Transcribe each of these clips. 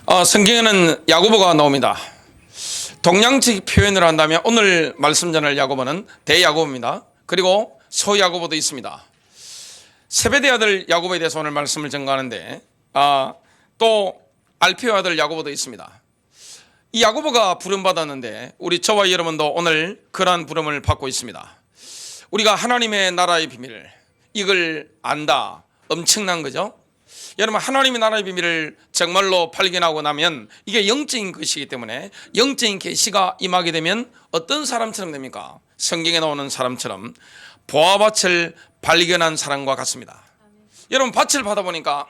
성경에는 야고보가 나옵니다. 동양적 표현을 한다면 오늘 말씀 전할 야고보는 대야고보입니다. 그리고 소야고보도 있습니다. 세베대 아들 야고보에 대해서 오늘 말씀을 전가하는데 또 알페오 아들 야고보도 있습니다. 이 야고보가 부름받았는데 우리 저와 여러분도 오늘 그러한 부름을 받고 있습니다. 우리가 하나님의 나라의 비밀 이걸 안다. 엄청난 거죠. 여러분, 하나님의 나라의 비밀을 정말로 발견하고 나면 이게 영적인 것이기 때문에 영적인 계시가 임하게 되면 어떤 사람처럼 됩니까? 성경에 나오는 사람처럼 보화밭을 발견한 사람과 같습니다. 여러분, 밭을 받아보니까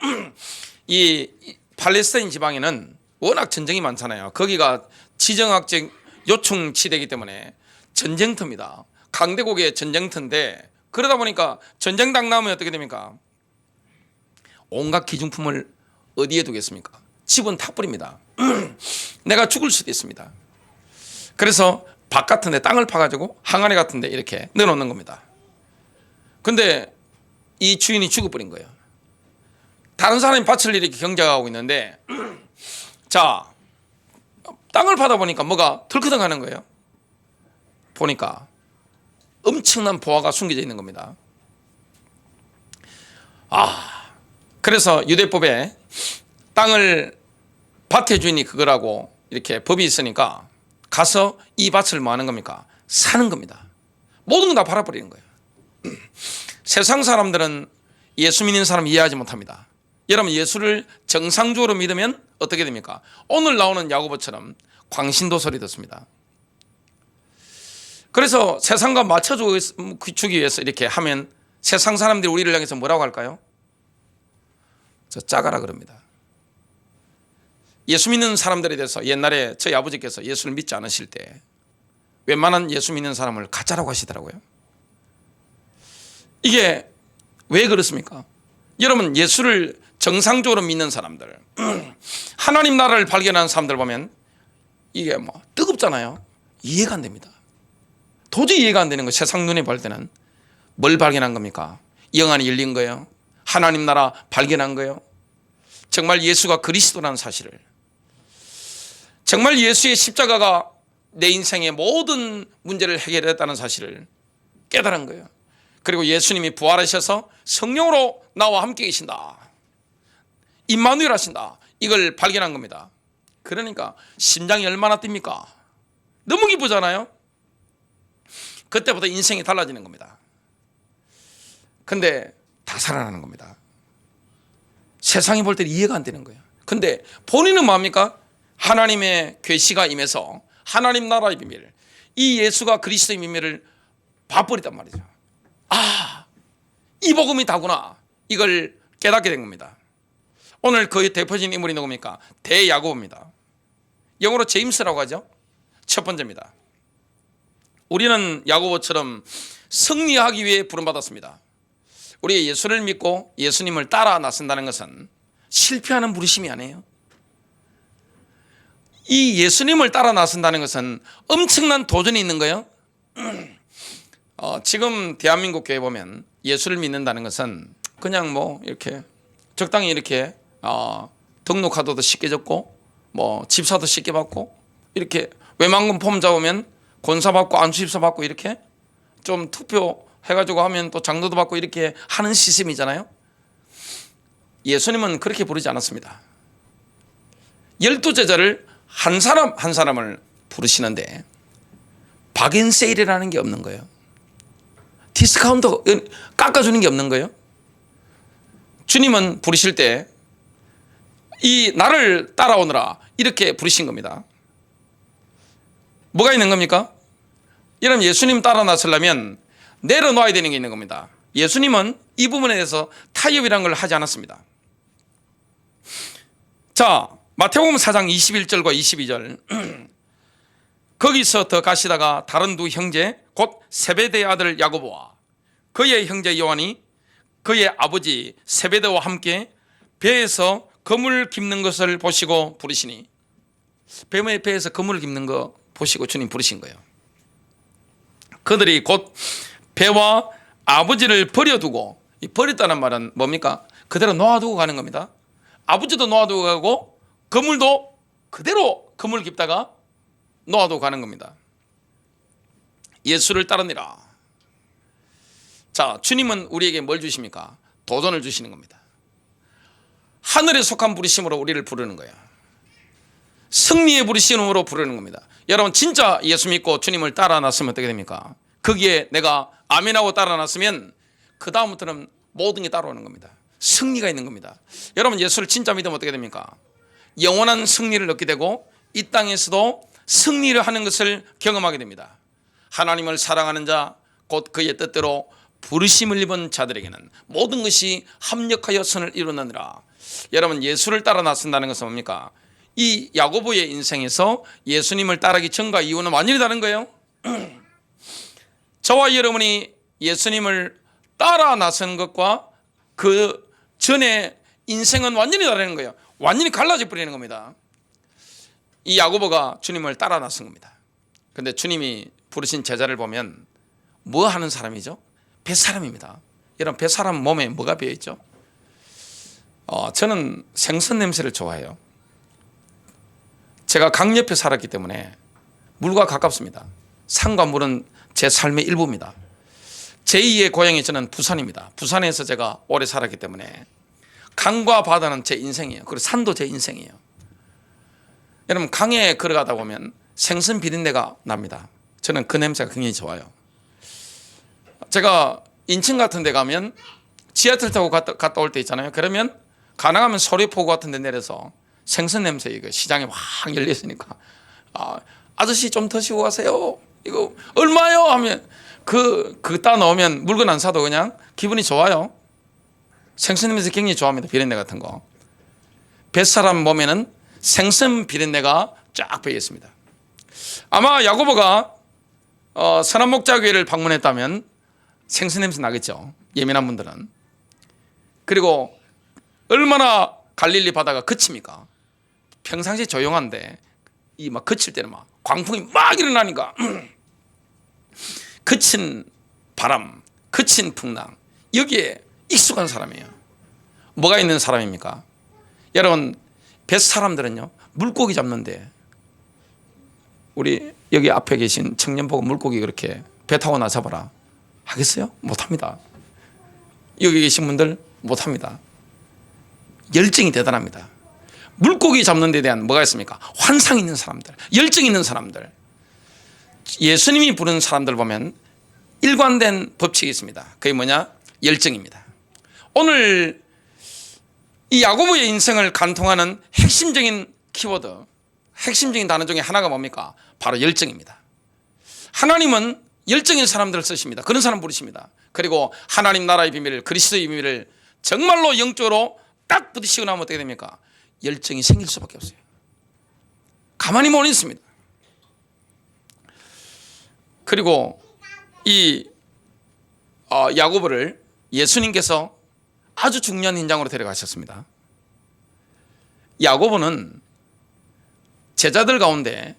이 팔레스타인 지방에는 워낙 전쟁이 많잖아요. 거기가 지정학적 요충지대이기 때문에 전쟁터입니다. 강대국의 전쟁터인데, 그러다 보니까 전쟁당 나오면 어떻게 됩니까? 온갖 기중품을 어디에 두겠습니까? 집은 다 뿌립니다. 내가 죽을 수도 있습니다. 그래서 밭 같은 데 땅을 파가지고 항아리 같은 데 이렇게 넣어놓는 겁니다. 근데 이 주인이 죽어버린 거예요. 다른 사람이 밭을 이렇게 경작하고 있는데 자, 땅을 파다 보니까 뭐가 덜커덩 하는 거예요. 보니까 엄청난 보화가 숨겨져 있는 겁니다. 그래서 유대법에 땅을 밭의 주인이 그거라고 이렇게 법이 있으니까 가서 이 밭을 뭐 하는 겁니까? 사는 겁니다. 모든 건 다 팔아버리는 거예요. 세상 사람들은 예수 믿는 사람 이해하지 못합니다. 여러분, 예수를 정상적으로 믿으면 어떻게 됩니까? 오늘 나오는 야고보처럼 광신도소리 듣습니다. 그래서 세상과 맞춰주기 위해서 이렇게 하면 세상 사람들이 우리를 향해서 뭐라고 할까요? 저 짜가라 그럽니다. 예수 믿는 사람들에 대해서 옛날에 저희 아버지께서 예수를 믿지 않으실 때 웬만한 예수 믿는 사람을 가짜라고 하시더라고요. 이게 왜 그렇습니까? 여러분, 예수를 정상적으로 믿는 사람들, 하나님 나라를 발견하는 사람들 보면 이게 뭐 뜨겁잖아요. 이해가 안 됩니다. 도저히 이해가 안 되는 거예요. 세상 눈에 볼 때는. 뭘 발견한 겁니까? 영안이 열린 거예요. 하나님 나라 발견한 거예요. 정말 예수가 그리스도라는 사실을, 정말 예수의 십자가가 내 인생의 모든 문제를 해결했다는 사실을 깨달은 거예요. 그리고 예수님이 부활하셔서 성령으로 나와 함께 계신다, 임마누엘 하신다, 이걸 발견한 겁니다. 그러니까 심장이 얼마나 뜁니까? 너무 기쁘잖아요. 그때부터 인생이 달라지는 겁니다. 근데 다 살아나는 겁니다. 세상이 볼 때 이해가 안 되는 거예요. 근데 본인은 뭡니까? 하나님의 계시가 임해서 하나님 나라의 비밀, 이 예수가 그리스도의 비밀을 봐버렸단 말이죠. 이 복음이 다구나, 이걸 깨닫게 된 겁니다. 오늘 그 대표적인 인물이 누굽니까? 대야고보입니다. 영어로 제임스라고 하죠. 첫 번째입니다. 우리는 야고보처럼 승리하기 위해 부름받았습니다. 우리 예수를 믿고 예수님을 따라 나선다는 것은 실패하는 부르심이 아니에요. 이 예수님을 따라 나선다는 것은 엄청난 도전이 있는 거예요. 지금 대한민국 교회 보면 예수를 믿는다는 것은 그냥 뭐 이렇게 적당히 이렇게 등록카드도 쉽게 적고 뭐 집사도 쉽게 받고 이렇게 외만금 폼 잡으면 권사 받고 안수집사 받고 이렇게 좀 투표 해가지고 하면 또 장로도 받고 이렇게 하는 시스템이잖아요. 예수님은 그렇게 부르지 않았습니다. 12제자를 한 사람 한 사람을 부르시는데 박앤세일이라는 게 없는 거예요. 디스카운트 깎아주는 게 없는 거예요. 주님은 부르실 때 이 나를 따라오느라 이렇게 부르신 겁니다. 뭐가 있는 겁니까? 여러분, 예수님 따라 나서려면 내려놓아야 되는 게 있는 겁니다. 예수님은 이 부분에 대해서 타협이라는 걸 하지 않았습니다. 자, 마태복음 4장 21절과 22절 거기서 더 가시다가 다른 두 형제 곧 세베대 아들 야고보와 그의 형제 요한이 그의 아버지 세베대와 함께 배에서 그물 깁는 것을 보시고 부르시니, 뱀의 배에서 그물을 깁는 거 보시고 주님 부르신 거예요. 그들이 곧 배와 아버지를 버려두고, 이 버렸다는 말은 뭡니까? 그대로 놓아두고 가는 겁니다. 아버지도 놓아두고 가고 그물도 그대로 그물 깊다가 놓아도 가는 겁니다. 예수를 따르니라. 자, 주님은 우리에게 뭘 주십니까? 도전을 주시는 겁니다. 하늘에 속한 부르심으로 우리를 부르는 거예요. 승리의 부르심으로 부르는 겁니다. 여러분, 진짜 예수 믿고 주님을 따라 놨으면 어떻게 됩니까? 거기에 내가 아멘하고 따라 놨으면 그 다음부터는 모든 게 따라오는 겁니다. 승리가 있는 겁니다. 여러분, 예수를 진짜 믿으면 어떻게 됩니까? 영원한 승리를 얻게 되고 이 땅에서도 승리를 하는 것을 경험하게 됩니다. 하나님을 사랑하는 자, 곧 그의 뜻대로 부르심을 입은 자들에게는 모든 것이 합력하여 선을 이루느니라. 여러분, 예수를 따라 나선다는 것은 뭡니까? 이 야고보의 인생에서 예수님을 따르기 전과 이후는 완전히 다른 거예요. 저와 여러분이 예수님을 따라 나선 것과 그 전에 인생은 완전히 다른 거예요. 완전히 갈라져 버리는 겁니다. 이 야고보가 주님을 따라 나선 겁니다. 그런데 주님이 부르신 제자를 보면 뭐 하는 사람이죠? 뱃사람입니다. 여러분, 뱃사람 몸에 뭐가 배어있죠? 저는 생선 냄새를 좋아해요. 제가 강 옆에 살았기 때문에 물과 가깝습니다. 산과 물은 제 삶의 일부입니다. 제2의 고향이 저는 부산입니다. 부산에서 제가 오래 살았기 때문에 강과 바다는 제 인생이에요. 그리고 산도 제 인생이에요. 여러분, 강에 걸어가다 보면 생선 비린내가 납니다. 저는 그 냄새가 굉장히 좋아요. 제가 인천 같은 데 가면 지하철 타고 갔다 올 때 있잖아요. 그러면 가능하면 소래포구 같은 데 내려서 생선 냄새, 이거 시장에 확 열렸으니까 아저씨 좀 드시고 가세요. 이거 얼마요? 하면 그따 넣으면 물건 안 사도 그냥 기분이 좋아요. 생선 냄새 굉장히 좋아합니다. 비린내 같은 거. 뱃사람 몸에는 생선 비린내가 쫙 배어 있습니다. 아마 야고보가 선한 목자교회를 방문했다면 생선 냄새 나겠죠. 예민한 분들은. 그리고 얼마나 갈릴리 바다가 그칩니까? 평상시에 조용한데 이 막 그칠 때는 막 광풍이 막 일어나니까 그친 바람, 그친 풍랑, 여기에 익숙한 사람이에요. 뭐가 있는 사람입니까? 여러분, 뱃사람들은요 물고기 잡는데, 우리 여기 앞에 계신 청년 보고 물고기 그렇게 배 타고 나 잡아라 하겠어요? 못합니다. 여기 계신 분들 못합니다. 열정이 대단합니다. 물고기 잡는 데 대한 뭐가 있습니까? 환상 있는 사람들, 열정 있는 사람들. 예수님이 부른 사람들 보면 일관된 법칙이 있습니다. 그게 뭐냐? 열정입니다. 오늘 이 야고보의 인생을 간통하는 핵심적인 키워드, 핵심적인 단어 중에 하나가 뭡니까? 바로 열정입니다. 하나님은 열정인 사람들을 쓰십니다. 그런 사람 부르십니다. 그리고 하나님 나라의 비밀을, 그리스도의 비밀을 정말로 영적으로 딱 부딪히고 나면 어떻게 됩니까? 열정이 생길 수밖에 없어요. 가만히 못 있습니다. 그리고 이 야고보를 예수님께서 아주 중요한 현장으로 데려가셨습니다. 야고보는 제자들 가운데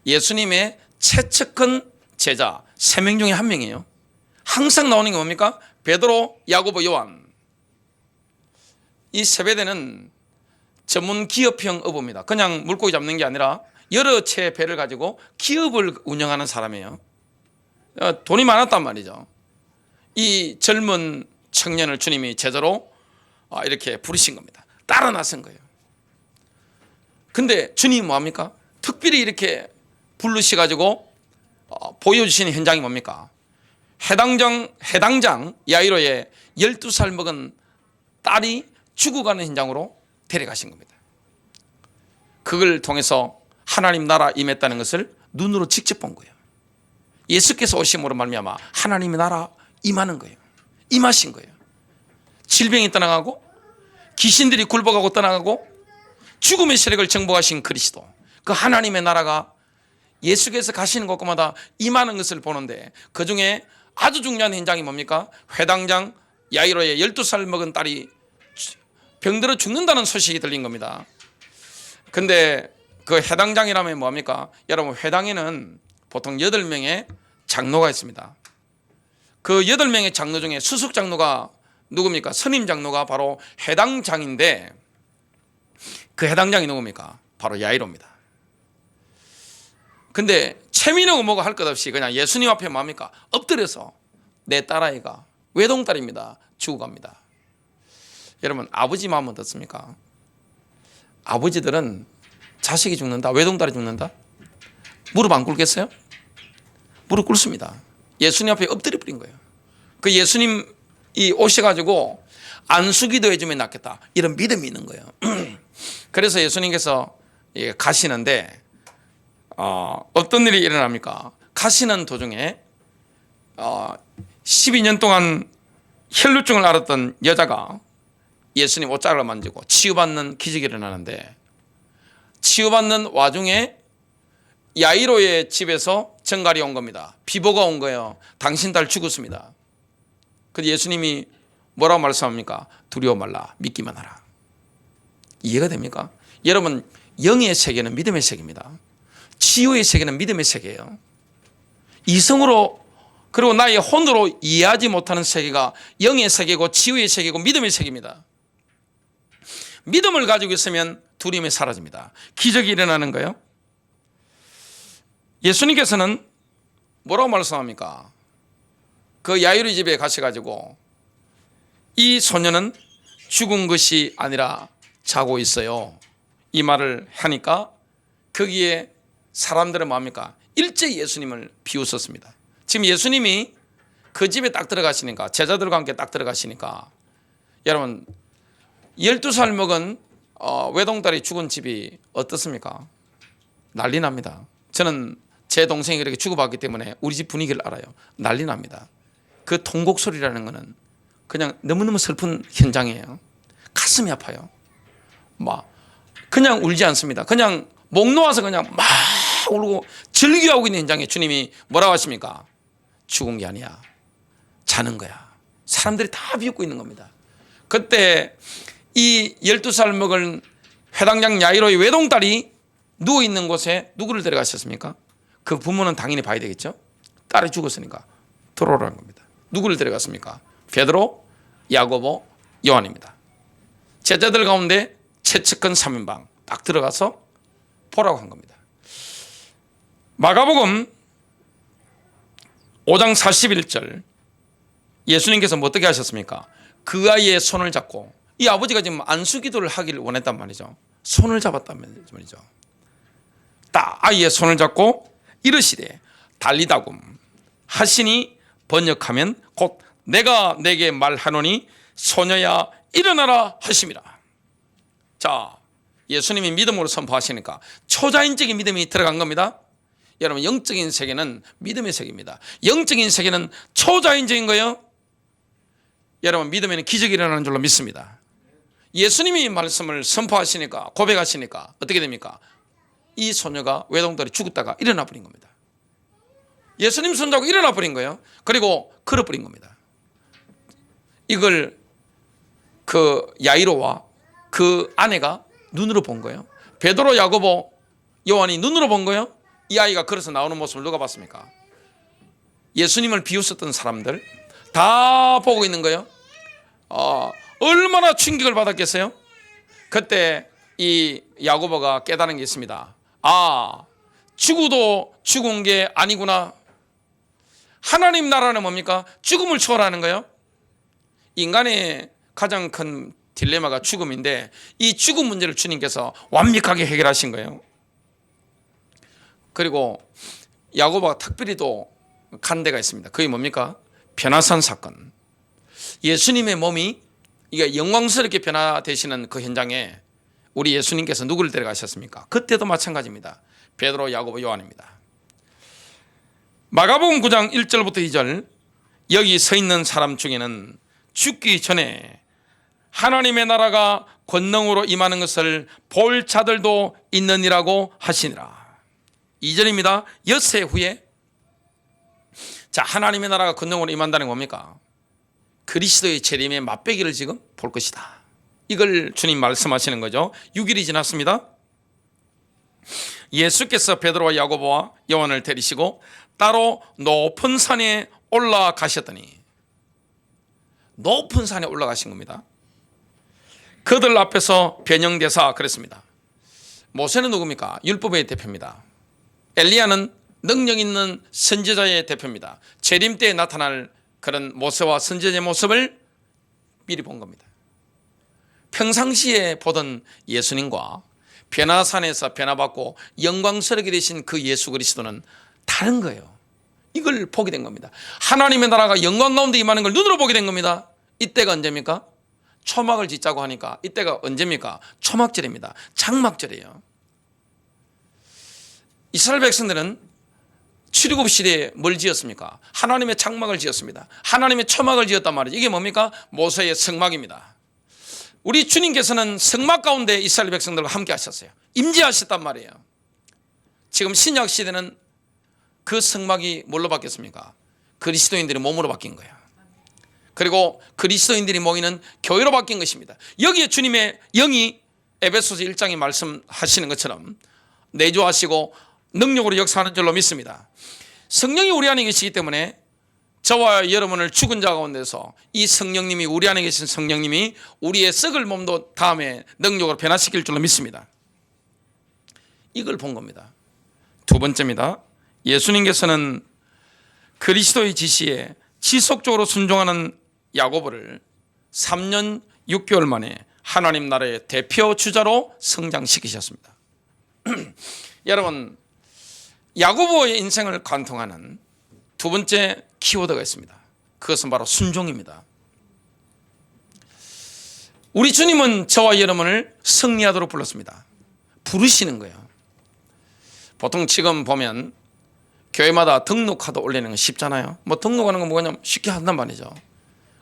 예수님의 최측근 제자 3명 중에 1명이에요. 항상 나오는 게 뭡니까? 베드로, 야고보, 요한. 이 세베대는 전문 기업형 어부입니다. 그냥 물고기 잡는 게 아니라 여러 채 배를 가지고 기업을 운영하는 사람이에요. 돈이 많았단 말이죠. 이 젊은 청년을 주님이 제자로 이렇게 부르신 겁니다. 따라 나선 거예요. 근데 주님이 뭐합니까? 특별히 이렇게 부르셔가지고 보여주시는 현장이 뭡니까? 해당장 야이로의 12살 먹은 딸이 죽어가는 현장으로 데려가신 겁니다. 그걸 통해서 하나님 나라 임했다는 것을 눈으로 직접 본 거예요. 예수께서 오심으로 말미암아 하나님의 나라 임하는 거예요. 임하신 거예요. 질병이 떠나가고 귀신들이 굴복하고 떠나가고 죽음의 세력을 정복하신 그리스도, 그 하나님의 나라가 예수께서 가시는 곳마다 임하는 것을 보는데, 그 중에 아주 중요한 현장이 뭡니까? 회당장 야이로의 12살 먹은 딸이 병들어 죽는다는 소식이 들린 겁니다. 근데 그 회당장이라면 뭐합니까? 여러분, 회당에는 보통 8명의 장로가 있습니다. 그 8명의 장로 중에 수석 장로가 누굽니까? 선임 장로가 바로 해당장인데, 그 해당장이 누굽니까? 바로 야이로입니다. 근데 최민호 의모가 할 것 없이 그냥 예수님 앞에 뭡니까? 엎드려서 내 딸아이가 외동딸입니다. 죽어갑니다. 여러분, 아버지 마음은 어떻습니까? 아버지들은 자식이 죽는다, 외동딸이 죽는다, 무릎 안 꿇겠어요? 무릎 꿇습니다. 예수님 앞에 엎드려 버린 거예요. 그 예수님이 오셔가지고 안수기도 해주면 낫겠다, 이런 믿음이 있는 거예요. 그래서 예수님께서 가시는데 어떤 일이 일어납니까? 가시는 도중에 12년 동안 혈루증을 앓았던 여자가 예수님 옷자락을 만지고 치유받는 기적이 일어나는데, 치유받는 와중에 야이로의 집에서 정갈이 온 겁니다. 비보가 온 거예요. 당신 딸 죽었습니다. 그런데 예수님이 뭐라고 말씀합니까? 두려워 말라, 믿기만 하라. 이해가 됩니까? 여러분, 영의 세계는 믿음의 세계입니다. 치유의 세계는 믿음의 세계예요. 이성으로, 그리고 나의 혼으로 이해하지 못하는 세계가 영의 세계고 치유의 세계고 믿음의 세계입니다. 믿음을 가지고 있으면 두려움이 사라집니다. 기적이 일어나는 거예요. 예수님께서는 뭐라고 말씀합니까? 그 야이로 집에 가셔가지고 이 소녀는 죽은 것이 아니라 자고 있어요, 이 말을 하니까 거기에 사람들은 뭡니까? 일제히 예수님을 비웃었습니다. 지금 예수님이 그 집에 딱 들어가시니까, 제자들과 함께 딱 들어가시니까, 여러분 12살 먹은 외동딸이 죽은 집이 어떻습니까? 난리 납니다. 저는 제 동생이 그렇게 죽어봤기 때문에 우리 집 분위기를 알아요. 난리 납니다. 그 통곡 소리라는 거는 그냥 너무너무 슬픈 현장이에요. 가슴이 아파요. 막 그냥 울지 않습니다. 그냥 목 놓아서 그냥 막 울고 절규하고 있는 현장에 주님이 뭐라고 하십니까? 죽은 게 아니야, 자는 거야. 사람들이 다 비웃고 있는 겁니다. 그때 이 12살 먹은 회당장 야이로의 외동딸이 누워있는 곳에 누구를 데려가셨습니까? 그 부모는 당연히 봐야 되겠죠. 딸이 죽었으니까 들어오라는 겁니다. 누구를 데려갔습니까? 베드로, 야고보, 요한입니다. 제자들 가운데 최측근 3인방 딱 들어가서 보라고 한 겁니다. 마가복음 5장 41절, 예수님께서 뭐 어떻게 하셨습니까? 그 아이의 손을 잡고, 이 아버지가 지금 안수기도를 하기를 원했단 말이죠. 손을 잡았단 말이죠. 딱 아이의 손을 잡고 이르시되 달리다굼 하시니 번역하면 곧 내가 내게 말하노니 소녀야 일어나라 하심이라. 자, 예수님이 믿음으로 선포하시니까 초자연적인 믿음이 들어간 겁니다. 여러분, 영적인 세계는 믿음의 세계입니다. 영적인 세계는 초자연적인 거예요. 여러분, 믿음에는 기적이 일어나는 줄로 믿습니다. 예수님이 말씀을 선포하시니까, 고백하시니까 어떻게 됩니까? 이 소녀가 외동딸이 죽었다가 일어나 버린 겁니다. 예수님 손잡고 일어나 버린 거예요. 그리고 걸어 버린 겁니다. 이걸 그 야이로와 그 아내가 눈으로 본 거예요. 베드로, 야고보, 요한이 눈으로 본 거예요. 이 아이가 걸어서 나오는 모습을 누가 봤습니까? 예수님을 비웃었던 사람들 다 보고 있는 거예요. 얼마나 충격을 받았겠어요? 그때 이 야고보가 깨달은 게 있습니다. 죽어도 죽은 게 아니구나. 하나님 나라는 뭡니까? 죽음을 초월하는 거예요. 인간의 가장 큰 딜레마가 죽음인데, 이 죽음 문제를 주님께서 완벽하게 해결하신 거예요. 그리고 야고보가 특별히 또 간 데가 있습니다. 그게 뭡니까? 변화산 사건. 예수님의 몸이 이게 영광스럽게 변화되시는 그 현장에 우리 예수님께서 누구를 데려가셨습니까? 그때도 마찬가지입니다. 베드로, 야고보, 요한입니다. 마가복음 9장 1절부터 2절, 여기 서 있는 사람 중에는 죽기 전에 하나님의 나라가 권능으로 임하는 것을 볼 자들도 있느니라고 하시니라. 2절입니다. 엿새 후에. 자, 하나님의 나라가 권능으로 임한다는 게 뭡니까? 그리스도의 재림의 맛배기를 지금 볼 것이다. 이걸 주님 말씀하시는 거죠. 6일이 지났습니다. 예수께서 베드로와 야고보와 요한을 데리시고 따로 높은 산에 올라가셨더니, 높은 산에 올라가신 겁니다. 그들 앞에서 변형대사 그랬습니다. 모세는 누굽니까? 율법의 대표입니다. 엘리야는 능력 있는 선지자의 대표입니다. 재림 때에 나타날 그런 모세와 선지자의 모습을 미리 본 겁니다. 평상시에 보던 예수님과 변화산에서 변화받고 영광스럽게 되신 그 예수 그리스도는 다른 거예요. 이걸 보게 된 겁니다. 하나님의 나라가 영광 가운데 임하는 걸 눈으로 보게 된 겁니다. 이때가 언제입니까? 초막을 짓자고 하니까 이때가 언제입니까? 초막절입니다. 장막절이에요. 이스라엘 백성들은 출애굽 시대에 뭘 지었습니까? 하나님의 장막을 지었습니다. 하나님의 초막을 지었단 말이죠. 이게 뭡니까? 모세의 성막입니다. 우리 주님께서는 성막 가운데 이스라엘 백성들과 함께 하셨어요. 임재하셨단 말이에요. 지금 신약 시대는 그 성막이 뭘로 바뀌었습니까? 그리스도인들의 몸으로 바뀐 거예요. 그리고 그리스도인들이 모이는 교회로 바뀐 것입니다. 여기에 주님의 영이 에베소서 1장에 말씀하시는 것처럼 내주하시고 능력으로 역사하는 줄로 믿습니다. 성령이 우리 안에 계시기 때문에 저와 여러분을 죽은 자 가운데서 이 성령님이, 우리 안에 계신 성령님이 우리의 썩을 몸도 다음에 능력으로 변화시킬 줄로 믿습니다. 이걸 본 겁니다. 두 번째입니다. 예수님께서는 그리스도의 지시에 지속적으로 순종하는 야고보를 3년 6개월 만에 하나님 나라의 대표 주자로 성장시키셨습니다. 여러분, 야고보의 인생을 관통하는 두 번째 키워드가 있습니다. 그것은 바로 순종입니다. 우리 주님은 저와 여러분을 승리하도록 불렀습니다. 부르시는 거예요. 보통 지금 보면 교회마다 등록카드 올리는 건 쉽잖아요. 뭐 등록하는 건 뭐냐면 쉽게 한단 말이죠.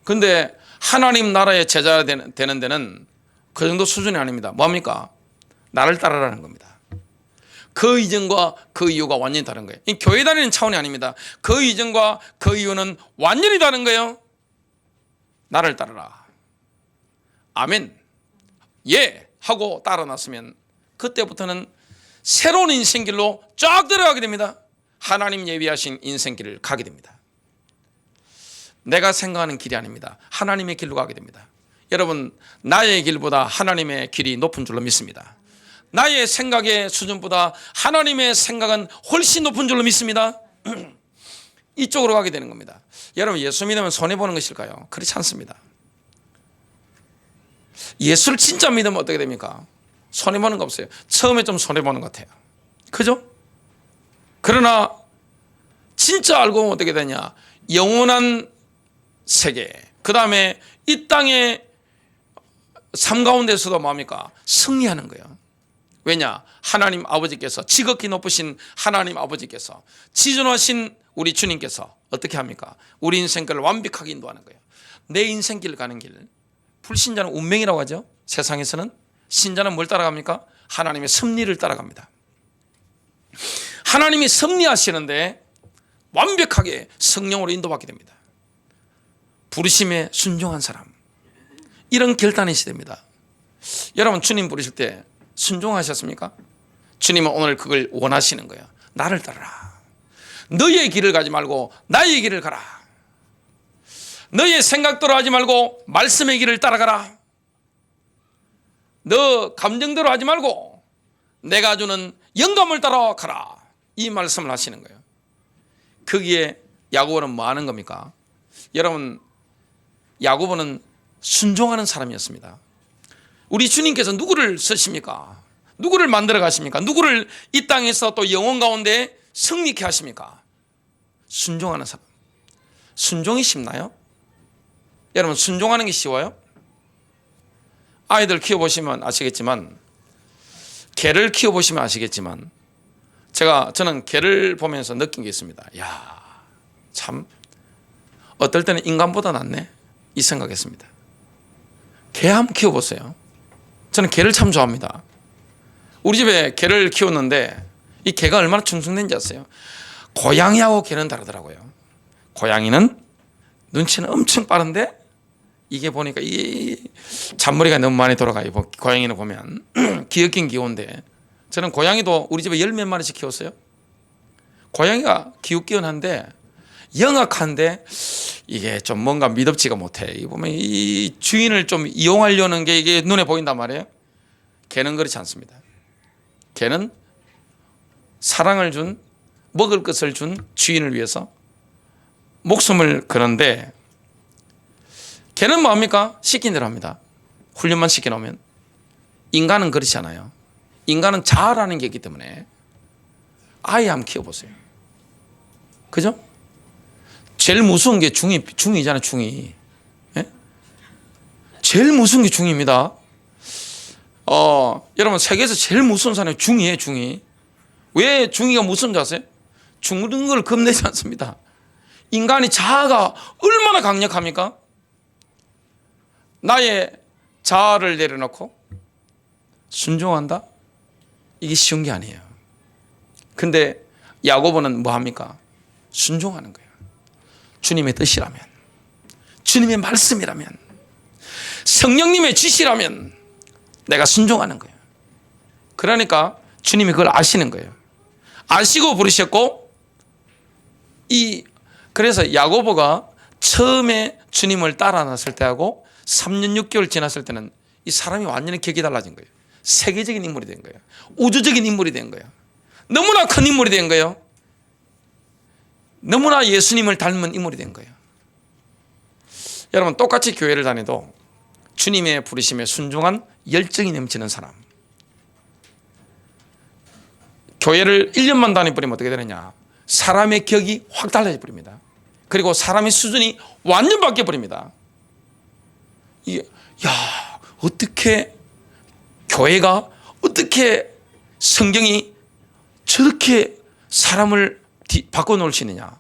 그런데 하나님 나라의 제자가 되는 데는 그 정도 수준이 아닙니다. 뭡니까? 나를 따르라는 겁니다. 그 이전과 그 이유가 완전히 다른 거예요. 이 교회 다니는 차원이 아닙니다. 그 이전과 그 이유는 완전히 다른 거예요. 나를 따르라. 아멘. 예 하고 따라 놨으면 그때부터는 새로운 인생길로 쫙 들어가게 됩니다. 하나님 예비하신 인생길을 가게 됩니다. 내가 생각하는 길이 아닙니다. 하나님의 길로 가게 됩니다. 여러분, 나의 길보다 하나님의 길이 높은 줄로 믿습니다. 나의 생각의 수준보다 하나님의 생각은 훨씬 높은 줄로 믿습니다. 이쪽으로 가게 되는 겁니다. 여러분, 예수 믿으면 손해보는 것일까요? 그렇지 않습니다. 예수를 진짜 믿으면 어떻게 됩니까? 손해보는 거 없어요. 처음에 좀 손해보는 것 같아요. 그죠? 그러나 진짜 알고 보면 어떻게 되냐? 영원한 세계, 그 다음에 이 땅의 삶 가운데서도 뭡니까? 승리하는 거예요. 왜냐? 하나님 아버지께서, 지극히 높으신 하나님 아버지께서, 지존하신 우리 주님께서 어떻게 합니까? 우리 인생길을 완벽하게 인도하는 거예요. 내 인생길 가는 길, 불신자는 운명이라고 하죠. 세상에서는. 신자는 뭘 따라갑니까? 하나님의 섭리를 따라갑니다. 하나님이 섭리하시는데 완벽하게 성령으로 인도받게 됩니다. 부르심에 순종한 사람, 이런 결단이 시됩니다. 여러분, 주님 부르실 때 순종하셨습니까? 주님은 오늘 그걸 원하시는 거예요. 나를 따르라. 너의 길을 가지 말고 나의 길을 가라. 너의 생각대로 하지 말고 말씀의 길을 따라가라. 너 감정대로 하지 말고 내가 주는 영감을 따라가라. 이 말씀을 하시는 거예요. 거기에 야고보는 뭐 하는 겁니까? 여러분, 야고보는 순종하는 사람이었습니다. 우리 주님께서 누구를 쓰십니까? 누구를 만들어 가십니까? 누구를 이 땅에서 또 영혼 가운데 승리케 하십니까? 순종하는 사람. 순종이 쉽나요? 여러분, 순종하는 게 쉬워요? 아이들 키워보시면 아시겠지만, 개를 키워보시면 아시겠지만, 저는 개를 보면서 느낀 게 있습니다. 야, 참 어떨 때는 인간보다 낫네, 이 생각했습니다. 개 한번 키워보세요. 저는 개를 참 좋아합니다. 우리 집에 개를 키웠는데 이 개가 얼마나 충성된지 아세요? 고양이하고 개는 다르더라고요. 고양이는 눈치는 엄청 빠른데 이게 보니까 이 잔머리가 너무 많이 돌아가요. 고양이는 보면 귀엽긴 귀여운데, 저는 고양이도 우리 집에 10몇 마리씩 키웠어요. 고양이가 귀엽긴 한데 영악한데 이게 좀 뭔가 미덥지가 못해. 이 보면 이 주인을 좀 이용하려는 게 이게 눈에 보인단 말이에요. 개는 그렇지 않습니다. 개는 사랑을 준, 먹을 것을 준 주인을 위해서 목숨을 거는데, 개는 뭐합니까? 시킨 대로 합니다. 훈련만 시켜놓으면. 인간은 그렇지 않아요. 인간은 자아라는 게 있기 때문에. 아이 한번 키워보세요. 그죠? 제일 무서운 게 중이잖아요. 중이. 예? 제일 무서운 게 중입니다. 여러분, 세계에서 제일 무서운 사람이 중이에요. 중이. 왜 중이가 무서운지 아세요? 죽는 걸 겁내지 않습니다. 인간이 자아가 얼마나 강력합니까? 나의 자아를 내려놓고 순종한다? 이게 쉬운 게 아니에요. 근데 야고보는 뭐 합니까? 순종하는 거예요. 주님의 뜻이라면, 주님의 말씀이라면, 성령님의 지시라면 내가 순종하는 거예요. 그러니까 주님이 그걸 아시는 거예요. 아시고 부르셨고, 그래서 야고보가 처음에 주님을 따라 나설 때하고 3년 6개월 지났을 때는 이 사람이 완전히 격이 달라진 거예요. 세계적인 인물이 된 거예요. 우주적인 인물이 된 거예요. 너무나 큰 인물이 된 거예요. 너무나 예수님을 닮은 인물이 된 거예요. 여러분, 똑같이 교회를 다녀도 주님의 부르심에 순종한 열정이 넘치는 사람, 교회를 1년만 다녀버리면 어떻게 되느냐? 사람의 격이 확 달라져 버립니다. 그리고 사람의 수준이 완전 바뀌어 버립니다. 어떻게 교회가, 어떻게 성경이 저렇게 사람을 바꿔놓을 수 있느냐?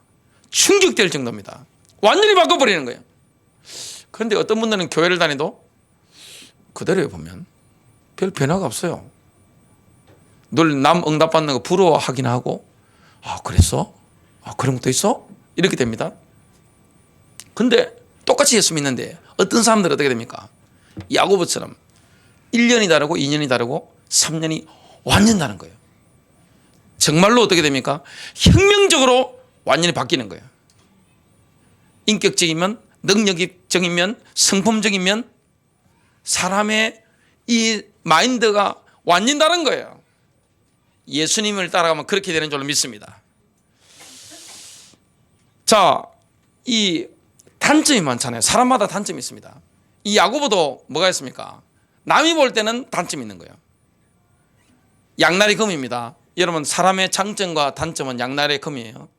충격될 정도입니다. 완전히 바꿔버리는 거예요. 그런데 어떤 분들은 교회를 다니도 그대로 보면 별 변화가 없어요. 늘 남 응답받는 거 부러워하긴 하고, 그랬어? 그런 것도 있어? 이렇게 됩니다. 근데 똑같이 예수 믿는데 어떤 사람들은 어떻게 됩니까? 야고보처럼 1년이 다르고 2년이 다르고 3년이 완전 다른 거예요. 정말로 어떻게 됩니까? 혁명적으로 완전히 바뀌는 거예요. 인격적이면, 능력적이면, 성품적이면 사람의 이 마인드가 완전 다른 거예요. 예수님을 따라가면 그렇게 되는 줄로 믿습니다. 자, 이 단점이 많잖아요. 사람마다 단점이 있습니다. 이 야고보도 뭐가 있습니까? 남이 볼 때는 단점이 있는 거예요. 양날의 검입니다. 여러분, 사람의 장점과 단점은 양날의 검이에요.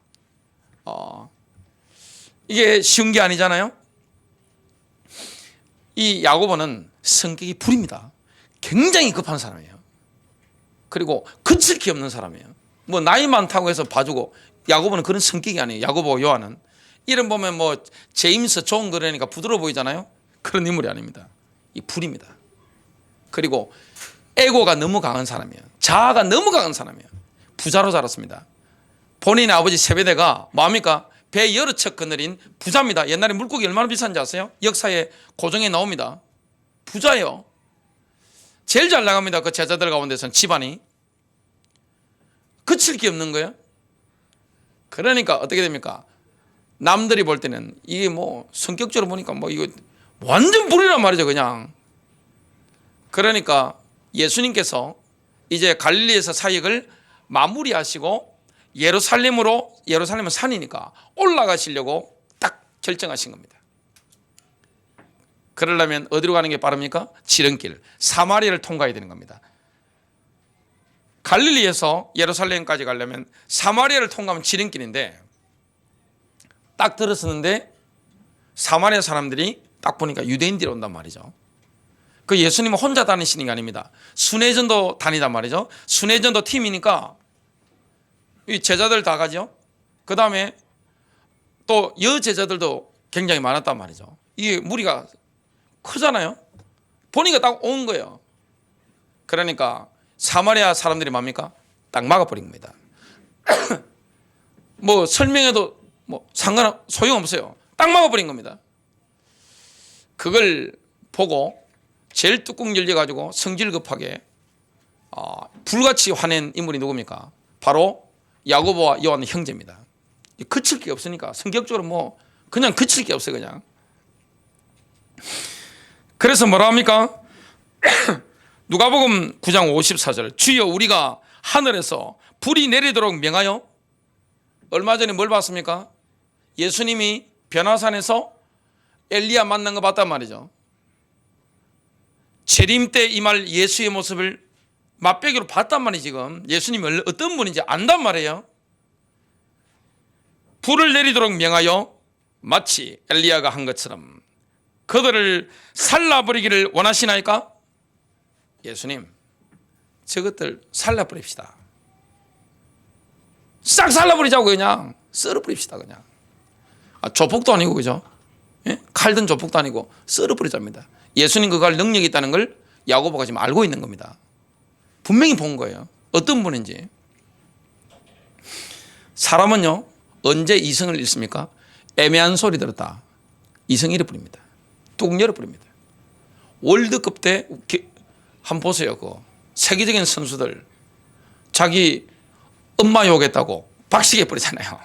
이게 쉬운 게 아니잖아요. 이 야고보는 성격이 불입니다. 굉장히 급한 사람이에요. 그리고 그칠 게 없는 사람이에요. 뭐 나이 많다고 해서 봐주고, 야고보는 그런 성격이 아니에요. 야고보, 요한은 이름 보면 뭐 제임스, 존 그러니까 부드러워 보이잖아요. 그런 인물이 아닙니다. 이 불입니다. 그리고 에고가 너무 강한 사람이에요. 자아가 너무 강한 사람이에요. 부자로 자랐습니다. 본인의 아버지 세베대가 뭡니까? 배 여러 척 거느린 부자입니다. 옛날에 물고기 얼마나 비싼지 아세요? 역사에 고정에 나옵니다. 부자예요. 제일 잘 나갑니다. 그 제자들 가운데서는 집안이. 그칠 게 없는 거예요. 그러니까 어떻게 됩니까? 남들이 볼 때는 이게 뭐 성격적으로 보니까 뭐 이거 완전 불이란 말이죠, 그냥. 그러니까 예수님께서 이제 갈릴리에서 사역을 마무리하시고 예루살렘은 산이니까 올라가시려고 딱 결정하신 겁니다. 그러려면 어디로 가는 게 빠릅니까? 지름길, 사마리아를 통과해야 되는 겁니다. 갈릴리에서 예루살렘까지 가려면 사마리아를 통과하면 지름길인데, 딱 들었었는데 사마리아 사람들이 딱 보니까 유대인들이 온단 말이죠. 그 예수님은 혼자 다니시는 게 아닙니다. 순회전도 다니단 말이죠. 순회전도 팀이니까 이 제자들 다 가죠. 그 다음에 또 여제자들도 굉장히 많았단 말이죠. 이게 무리가 크잖아요. 보니까 딱 온 거예요. 그러니까 사마리아 사람들이 뭡니까? 딱 막아버린 겁니다. 뭐 설명해도 뭐 소용없어요. 딱 막아버린 겁니다. 그걸 보고 제일 뚜껑 열려가지고 성질급하게 불같이 화낸 인물이 누굽니까? 바로 야고보와 요한의 형제입니다. 그칠 게 없으니까 성격적으로 뭐 그냥 그칠 게 없어요, 그냥. 그래서 뭐라 합니까? 누가복음 9장 54절 주여 우리가 하늘에서 불이 내리도록 명하여. 얼마 전에 뭘 봤습니까? 예수님이 변화산에서 엘리야 만난 거 봤단 말이죠. 재림 때 임할 예수의 모습을 맛배기로 봤단 말이에요. 지금 예수님이 어떤 분인지 안단 말이에요. 불을 내리도록 명하여 마치 엘리야가 한 것처럼 그들을 살라버리기를 원하시나이까? 예수님, 저것들 살라버립시다. 싹 살라버리자고. 그냥 썰어버립시다. 그냥 조폭도 아니고, 그죠? 예? 칼든 조폭도 아니고 썰어버리자입니다. 예수님 그거 할 능력이 있다는 걸 야고보가 지금 알고 있는 겁니다. 분명히 본 거예요. 어떤 분인지. 사람은요 언제 이성을 잃습니까? 애매한 소리 들었다 이성 잃어버립니다. 뚝 열어버립니다. 월드컵 때 한번 보세요. 그 세계적인 선수들 자기 엄마 욕했다고 박식해 버리잖아요.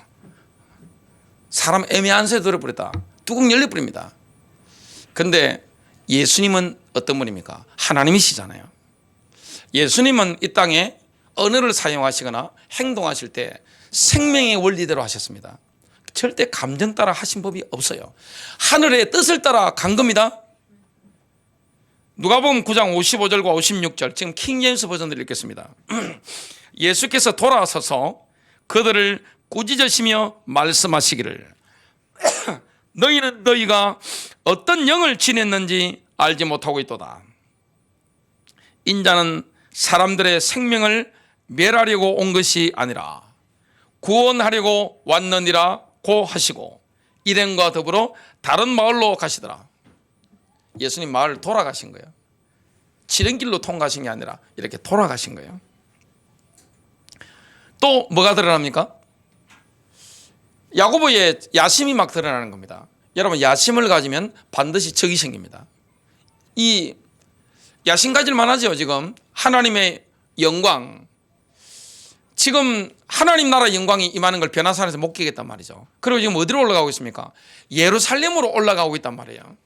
사람 애매한 소리 들어버렸다 뚜껑 열려버립니다. 그런데 예수님은 어떤 분입니까? 하나님이시잖아요. 예수님은 이 땅에 언어를 사용하시거나 행동하실 때 생명의 원리대로 하셨습니다. 절대 감정 따라 하신 법이 없어요. 하늘의 뜻을 따라 간 겁니다. 누가복음 9장 55절과 56절 지금 킹제임스 버전을 읽겠습니다. 예수께서 돌아서서 그들을 꾸짖으시며 말씀하시기를 너희는 너희가 어떤 영을 지냈는지 알지 못하고 있도다. 인자는 사람들의 생명을 멸하려고 온 것이 아니라 구원하려고 왔느니라 고 하시고 일행과 더불어 다른 마을로 가시더라. 예수님 마을 돌아가신 거예요. 지름길로 통과하신 게 아니라 이렇게 돌아가신 거예요. 또 뭐가 드러납니까? 야고보의 야심이 막 드러나는 겁니다. 여러분 야심을 가지면 반드시 적이 생깁니다. 이 야심 가질 만하죠. 지금 하나님의 영광, 지금 하나님 나라 영광이 임하는 걸 변화산에서 목격했단 말이죠. 그리고 지금 어디로 올라가고 있습니까? 예루살렘으로 올라가고 있단 말이에요.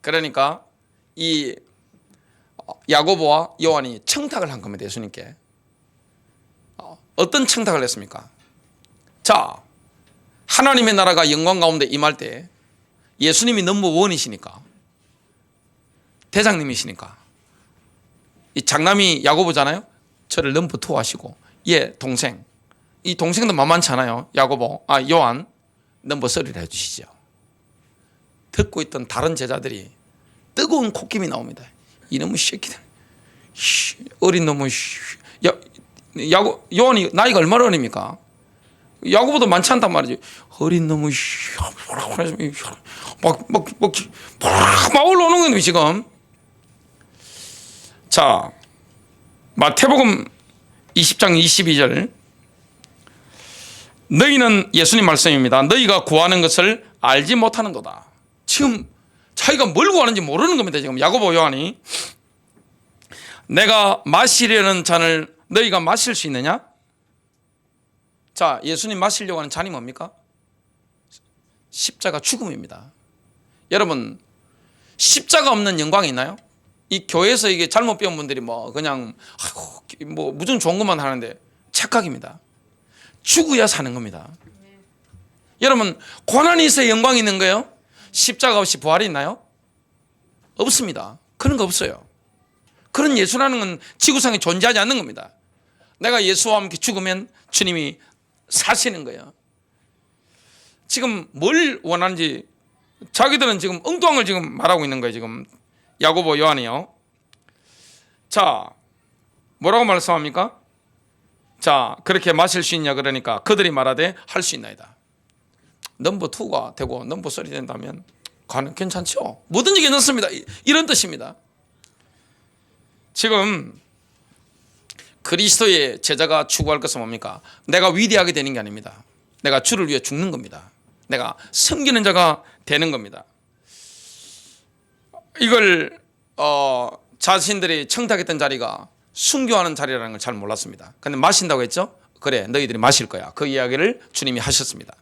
그러니까 이 야고보와 요한이 청탁을 한 겁니다. 예수님께. 어떤 청탁을 했습니까? 자, 하나님의 나라가 영광 가운데 임할 때 예수님이 넘버원이시니까, 대장님이시니까, 이 장남이 야고보잖아요. 저를 넘버2 하시고 얘 동생, 이 동생도 만만치 않아요. 요한 넘버3를 해주시죠. 듣고 있던 다른 제자들이 뜨거운 콧김이 나옵니다. 이놈의 새끼들, 어린 놈의 요한이 나이가 얼마나 어립니까? 야고보도 많지 않단 말이지. 어린 놈의 막 올라오는 거예요 지금. 자, 마태복음 20장 22절 너희는, 예수님 말씀입니다, 너희가 구하는 것을 알지 못하는도다. 지금 자기가 뭘 구하는지 모르는 겁니다. 지금 야고보 요한이. 내가 마시려는 잔을 너희가 마실 수 있느냐? 자, 예수님 마시려고 하는 잔이 뭡니까? 십자가 죽음입니다. 여러분, 십자가 없는 영광이 있나요? 이 교회에서 이게 잘못 배운 분들이 그냥 무슨 좋은 것만 하는데 착각입니다. 죽어야 사는 겁니다. 여러분, 고난이 있어야 영광이 있는 거예요? 십자가 없이 부활이 있나요? 없습니다. 그런 거 없어요. 그런 예수라는 건 지구상에 존재하지 않는 겁니다. 내가 예수와 함께 죽으면 주님이 사시는 거예요. 지금 뭘 원하는지 자기들은 지금 엉뚱한 지금 말하고 있는 거예요. 지금 야고보 요한이요. 자, 뭐라고 말씀합니까? 자, 그렇게 마실 수 있냐 그러니까 그들이 말하되 할 수 있나이다. 넘버2가 되고 넘버3 된다면 괜찮죠. 뭐든지 괜찮습니다. 이런 뜻입니다. 지금 그리스도의 제자가 추구할 것은 뭡니까? 내가 위대하게 되는 게 아닙니다. 내가 주를 위해 죽는 겁니다. 내가 섬기는 자가 되는 겁니다. 이걸 자신들이 청탁했던 자리가 순교하는 자리라는 걸 잘 몰랐습니다. 근데 마신다고 했죠? 그래, 너희들이 마실 거야. 그 이야기를 주님이 하셨습니다.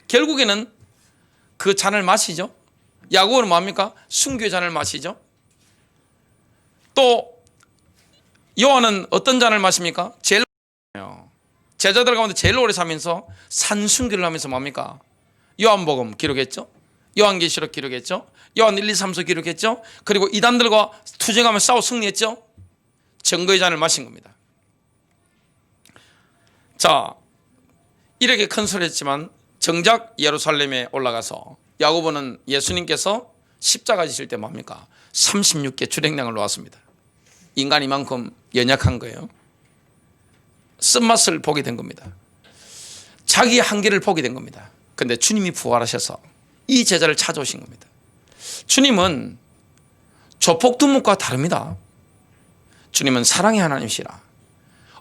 결국에는 그 잔을 마시죠. 야고보는 뭡니까? 순교의 잔을 마시죠. 또 요한은 어떤 잔을 마십니까? 제일 제자들 가운데 제일 오래 사면서 산순기를 하면서 뭡니까? 요한복음 기록했죠. 요한계시록 기록했죠. 요한 1, 2, 3서 기록했죠. 그리고 이단들과 투쟁하며 싸워 승리했죠. 증거의 잔을 마신 겁니다. 자, 이렇게 큰 소리 했지만 정작 예루살렘에 올라가서 야고보는 예수님께서 십자가 지실 때 뭡니까? 36개 주랭량을 놓았습니다. 인간이 이만큼 연약한 거예요. 쓴맛을 보게 된 겁니다. 자기의 한계를 보게 된 겁니다. 그런데 주님이 부활하셔서 이 제자를 찾아오신 겁니다. 주님은 조폭두목과 다릅니다. 주님은 사랑의 하나님이시라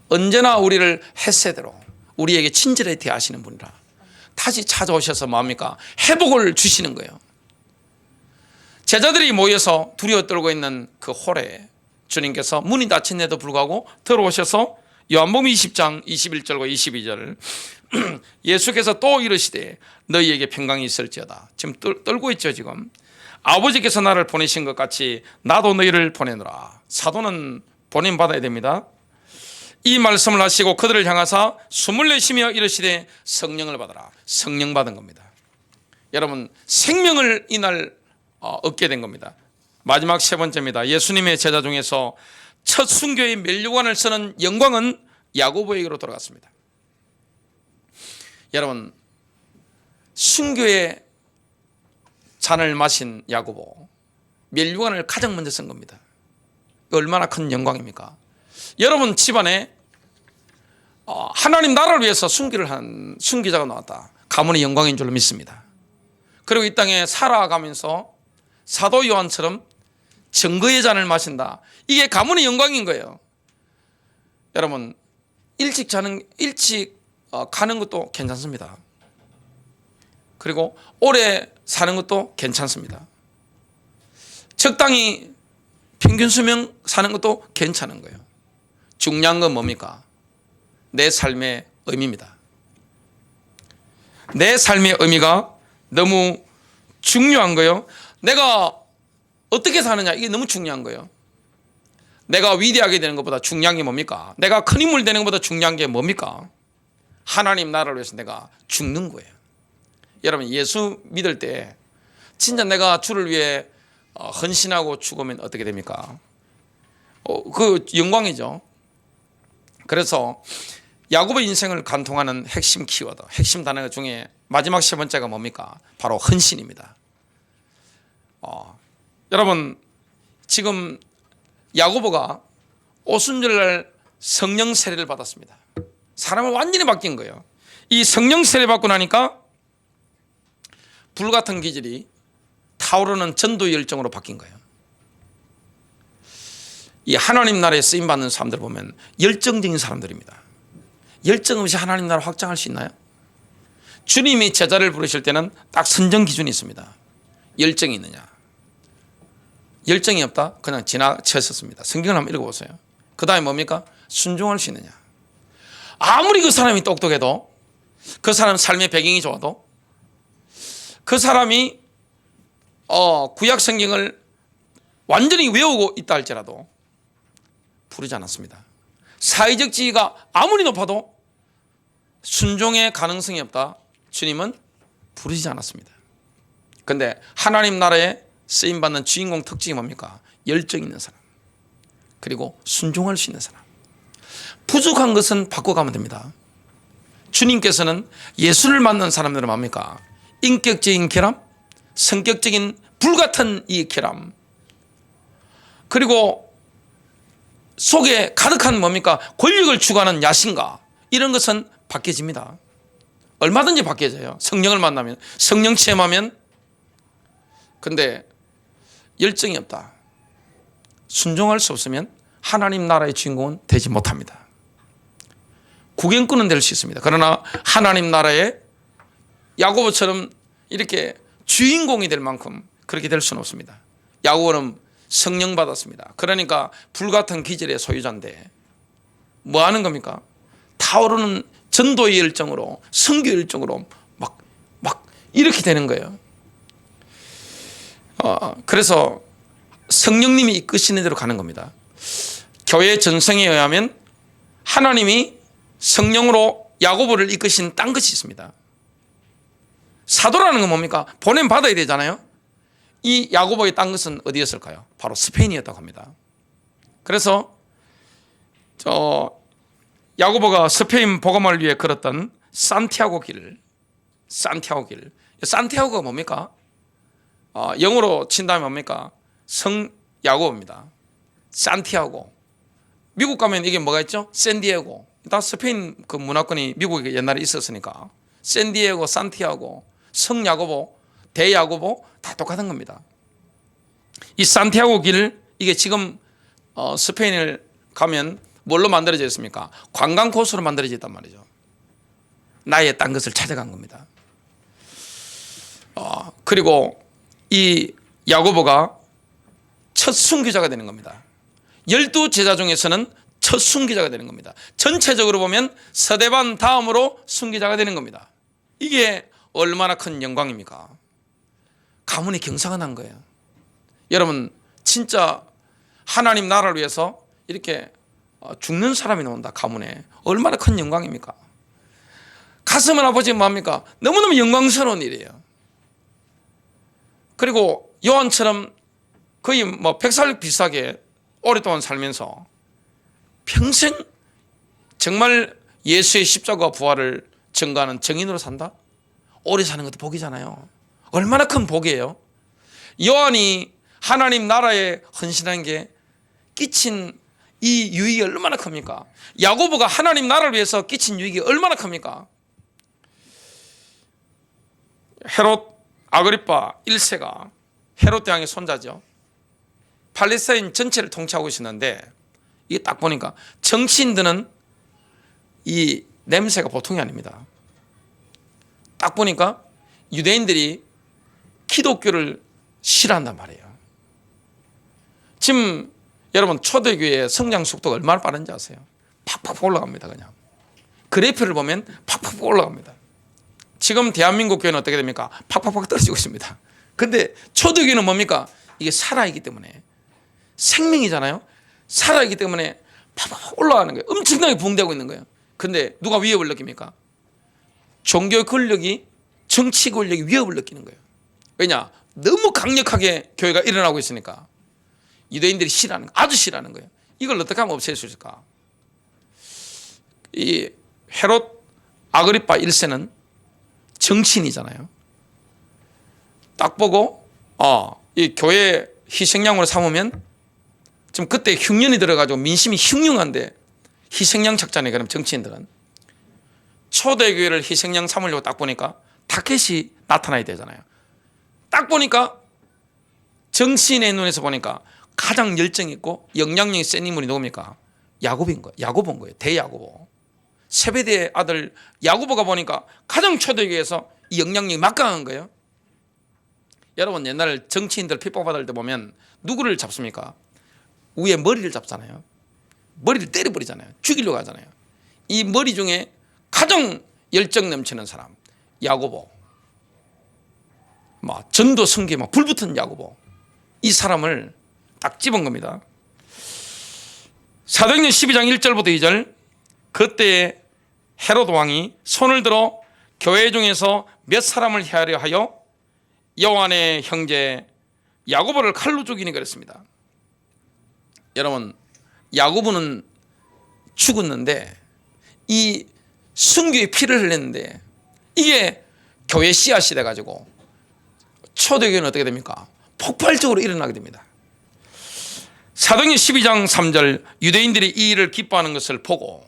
언제나 우리를 햇새대로 우리에게 친절히 대하시는 분이라 다시 찾아오셔서 뭡니까? 회복을 주시는 거예요. 제자들이 모여서 두려워 떨고 있는 그 홀에 주님께서 문이 닫힌데도 불구하고 들어오셔서 요한복음 20장 21절과 22절 예수께서 또 이르시되 너희에게 평강이 있을지어다. 지금 떨고 있죠. 지금 아버지께서 나를 보내신 것 같이 나도 너희를 보내노라. 사도는 보냄받아야 됩니다. 이 말씀을 하시고 그들을 향하사 숨을 내쉬며 이르시되 성령을 받아라. 성령 받은 겁니다. 여러분 생명을 이날 얻게 된 겁니다. 마지막 세 번째입니다. 예수님의 제자 중에서 첫 순교의 면류관을 쓰는 영광은 야고보에게로 돌아갔습니다. 여러분 순교의 잔을 마신 야고보 면류관을 가장 먼저 쓴 겁니다. 얼마나 큰 영광입니까? 여러분 집안에 하나님 나라를 위해서 순교를 한 순교자가 나왔다. 가문의 영광인 줄로 믿습니다. 그리고 이 땅에 살아가면서 사도 요한처럼 증거의 잔을 마신다. 이게 가문의 영광인 거예요. 여러분 일찍 가는 것도 괜찮습니다. 그리고 오래 사는 것도 괜찮습니다. 적당히 평균 수명 사는 것도 괜찮은 거예요. 중요한 건 뭡니까? 내 삶의 의미입니다. 내 삶의 의미가 너무 중요한 거예요. 내가 어떻게 사느냐 이게 너무 중요한 거예요. 내가 위대하게 되는 것보다 중요한 게 뭡니까? 내가 큰 인물 되는 것보다 중요한 게 뭡니까? 하나님 나라를 위해서 내가 죽는 거예요. 여러분 예수 믿을 때 진짜 내가 주를 위해 헌신하고 죽으면 어떻게 됩니까? 그 영광이죠. 그래서 야고보 인생을 관통하는 핵심 키워드, 핵심 단어 중에 마지막 세 번째가 뭡니까? 바로 헌신입니다. 여러분 지금 야고보가 오순절날 성령 세례를 받았습니다. 사람은 완전히 바뀐 거예요. 이 성령 세례 받고 나니까 불같은 기질이 타오르는 전도의 열정으로 바뀐 거예요. 이 하나님 나라에 쓰임받는 사람들 보면 열정적인 사람들입니다. 열정 없이 하나님 나라 확장할 수 있나요? 주님이 제자를 부르실 때는 딱 선정 기준이 있습니다. 열정이 있느냐. 열정이 없다? 그냥 지나쳤었습니다. 성경을 한번 읽어보세요. 그 다음에 뭡니까? 순종할 수 있느냐. 아무리 그 사람이 똑똑해도 그 사람 삶의 배경이 좋아도 그 사람이 구약 성경을 완전히 외우고 있다 할지라도 부르지 않았습니다. 사회적 지위가 아무리 높아도 순종의 가능성이 없다. 주님은 부르지 않았습니다. 그런데 하나님 나라에 쓰임받는 주인공 특징이 뭡니까? 열정 있는 사람, 그리고 순종할 수 있는 사람. 부족한 것은 바꿔가면 됩니다. 주님께서는 예수를 만난 사람들은 뭡니까? 인격적인 결함, 성격적인 불같은 이 결함, 그리고 속에 가득한 뭡니까? 권력을 추구하는 야심가, 이런 것은 바뀌어집니다. 얼마든지 바뀌어져요. 성령을 만나면, 성령 체험하면. 근데 열정이 없다, 순종할 수 없으면 하나님 나라의 주인공은 되지 못합니다. 구경꾼은 될 수 있습니다. 그러나 하나님 나라의 야고보처럼 이렇게 주인공이 될 만큼 그렇게 될 수는 없습니다. 야고보는 성령 받았습니다. 그러니까 불같은 기질의 소유자인데 뭐 하는 겁니까? 타오르는 전도의 열정으로, 선교 열정으로 막 이렇게 되는 거예요. 그래서 성령님이 이끄시는 대로 가는 겁니다. 교회 전성에 의하면 하나님이 성령으로 야고보를 이끄신 딴 것이 있습니다. 사도라는 건 뭡니까? 보냄 받아야 되잖아요. 이 야고보의 딴 것은 어디였을까요? 바로 스페인이었다고 합니다. 그래서 야고보가 스페인 복음을 위해 걸었던 산티아고 길, 산티아고가 뭡니까? 영어로 친다면 뭡니까? 성 야고보입니다. 산티아고. 미국 가면 이게 뭐가 있죠? 샌디에고. 다 스페인 그 문화권이 미국에 옛날에 있었으니까 샌디에고, 산티아고, 성 야고보, 대 야고보 다 똑같은 겁니다. 이 산티아고 길, 이게 지금 스페인을 가면 뭘로 만들어져 있습니까? 관광 코스로 만들어져 있단 말이죠. 나의 딴 것을 찾아간 겁니다. 그리고 이 야고보가 첫 순교자가 되는 겁니다. 12제자 중에서는 첫 순교자가 되는 겁니다. 전체적으로 보면 스데반 다음으로 순교자가 되는 겁니다. 이게 얼마나 큰 영광입니까? 가문이 경사가 난 거예요. 여러분, 진짜 하나님 나라를 위해서 이렇게 죽는 사람이 나온다, 가문에. 얼마나 큰 영광입니까? 가슴을 아버지면 뭐합니까? 너무너무 영광스러운 일이에요. 그리고 요한처럼 거의 100살 비슷하게 오랫동안 살면서 평생 정말 예수의 십자가 부활을 증거하는 증인으로 산다? 오래 사는 것도 복이잖아요. 얼마나 큰 복이에요. 요한이 하나님 나라에 헌신한 게 끼친 이 유익이 얼마나 큽니까? 야고보가 하나님 나라를 위해서 끼친 유익이 얼마나 큽니까? 헤롯 아그리파 1세가 헤롯 대왕의 손자죠. 팔레스타인 전체를 통치하고 있었는데, 이게 딱 보니까 정치인들은 이 냄새가 보통이 아닙니다. 딱 보니까 유대인들이 기독교를 싫어한단 말이에요. 지금 여러분, 초대교회의 성장 속도가 얼마나 빠른지 아세요? 팍팍 올라갑니다. 그냥 그래프를 보면 팍팍 올라갑니다. 지금 대한민국 교회는 어떻게 됩니까? 팍팍팍 떨어지고 있습니다. 근데 초대교회는 뭡니까? 이게 살아있기 때문에, 생명이잖아요. 살아있기 때문에 팍팍 올라가는 거예요. 엄청나게 부흥되고 있는 거예요. 근데 누가 위협을 느낍니까? 종교 권력이, 정치 권력이 위협을 느끼는 거예요. 왜냐? 너무 강력하게 교회가 일어나고 있으니까 유대인들이 싫어하는 거예요. 아주 싫어하는 거예요. 이걸 어떻게 하면 없앨 수 있을까? 이 헤롯 아그리파 1세는 정치인이잖아요. 딱 보고 이 교회 희생양으로 삼으면, 지금 그때 흉년이 들어가지고 민심이 흉흉한데 희생양 찾잖아요. 그럼 정치인들은 초대교회를 희생양 삼으려고 딱 보니까 타켓이 나타나야 되잖아요. 딱 보니까 정치인의 눈에서 보니까 가장 열정 있고 영향력이 센 인물이 누굽니까? 야고보인 거예요. 야고보인 거예요. 대야고보. 세베대의 아들 야고보가 보니까 가장 초대교회에서 이 영향력이 막강한 거예요. 여러분, 옛날 정치인들 핍박받을 때 보면 누구를 잡습니까? 위에 머리를 잡잖아요. 머리를 때려버리잖아요. 죽이려고 하잖아요. 이 머리 중에 가장 열정 넘치는 사람, 야고보. 전도 성기에 불붙은 야고보. 이 사람을 딱 집은 겁니다. 사도행전 12장 1절부터 2절. 그때 헤롯 왕이 손을 들어 교회 중에서 몇 사람을 해하려 하여 요한의 형제 야고보를 칼로 죽이니 그랬습니다. 여러분, 야고보는 죽었는데 이 순교의 피를 흘렸는데 이게 교회 씨앗이 돼가지고 초대교회는 어떻게 됩니까? 폭발적으로 일어나게 됩니다. 사도행전 12장 3절, 유대인들이 이 일을 기뻐하는 것을 보고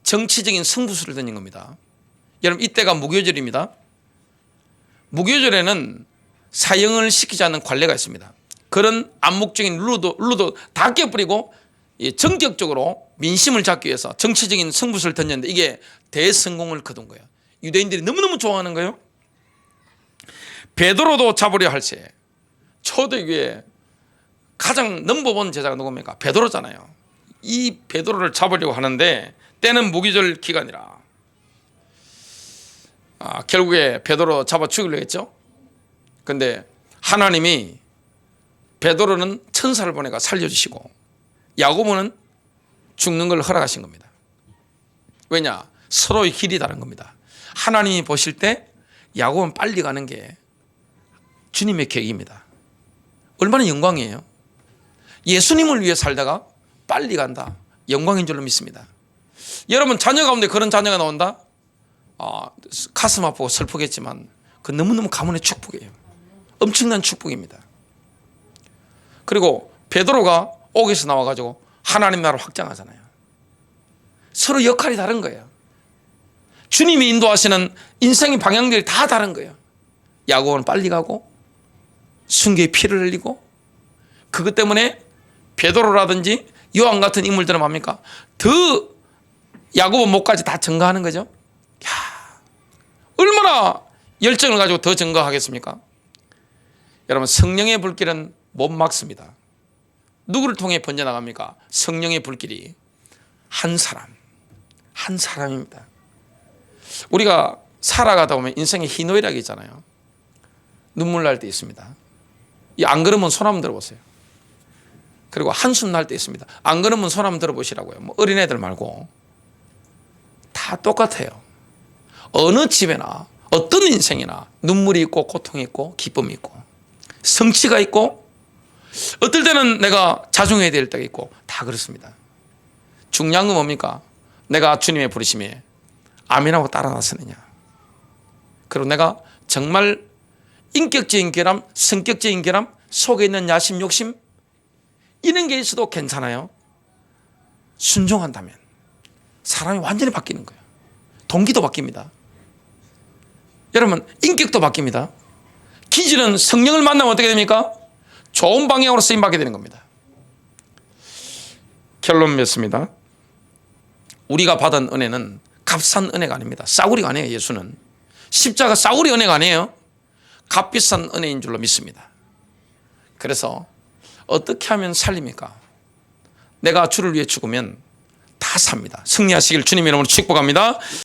정치적인 승부수를 던진 겁니다. 여러분, 이때가 무교절입니다. 무교절에는 사형을 시키지 않는 관례가 있습니다. 그런 암묵적인 룰도 다 깨버리고 정격적으로 민심을 잡기 위해서 정치적인 승부수를 던졌는데 이게 대성공을 거둔 거예요. 유대인들이 너무너무 좋아하는 거예요. 베드로도 잡으려 할세. 초대교회 가장 넘버원 제자가 누굽니까? 베드로잖아요. 이 베드로를 잡으려고 하는데 때는 무교절 기간이라 결국에 베드로 잡아 죽이려고 했죠. 근데 하나님이 베드로는 천사를 보내가 살려주시고 야고보는 죽는 걸 허락하신 겁니다. 왜냐? 서로의 길이 다른 겁니다. 하나님이 보실 때 야고보는 빨리 가는 게 주님의 계획입니다. 얼마나 영광이에요. 예수님을 위해 살다가 빨리 간다. 영광인 줄로 믿습니다. 여러분 자녀 가운데 그런 자녀가 나온다? 가슴 아프고 슬프겠지만 그 너무너무 가문의 축복이에요. 엄청난 축복입니다. 그리고 베드로가 옥에서 나와가지고 하나님 나라를 확장하잖아요. 서로 역할이 다른 거예요. 주님이 인도하시는 인생의 방향들이 다 다른 거예요. 야고보는 빨리 가고 순교의 피를 흘리고 그것 때문에 베드로라든지 요한 같은 인물들은 뭡니까? 더 야고보 목까지 다 증거하는 거죠. 야, 얼마나 열정을 가지고 더 증거하겠습니까? 여러분 성령의 불길은 못 막습니다. 누구를 통해 번져나갑니까? 성령의 불길이 한 사람입니다. 우리가 살아가다 보면 인생에 희노애락이 있잖아요. 눈물 날 때 있습니다. 안 그러면 손 한번 들어보세요. 그리고 한숨 날 때 있습니다. 안 그러면 손 한번 들어보시라고요. 뭐 어린애들 말고 다 똑같아요. 어느 집에나 어떤 인생이나 눈물이 있고 고통이 있고 기쁨이 있고 성취가 있고 어떨 때는 내가 자중해야 될 때가 있고 다 그렇습니다. 중요한 건 뭡니까? 내가 주님의 부르심에 아멘하고 따라 나서느냐. 그리고 내가 정말 인격적인 결함, 성격적인 결함, 속에 있는 야심, 욕심 이런 게 있어도 괜찮아요. 순종한다면 사람이 완전히 바뀌는 거예요. 동기도 바뀝니다. 여러분 인격도 바뀝니다. 기질은 성령을 만나면 어떻게 됩니까? 좋은 방향으로 쓰임받게 되는 겁니다. 결론 맺습니다. 우리가 받은 은혜는 값싼 은혜가 아닙니다. 싸구리가 아니에요. 예수는 십자가 싸구리 은혜가 아니에요. 값비싼 은혜인 줄로 믿습니다. 그래서 어떻게 하면 살립니까? 내가 주를 위해 죽으면 다 삽니다. 승리하시길 주님의 이름으로 축복합니다.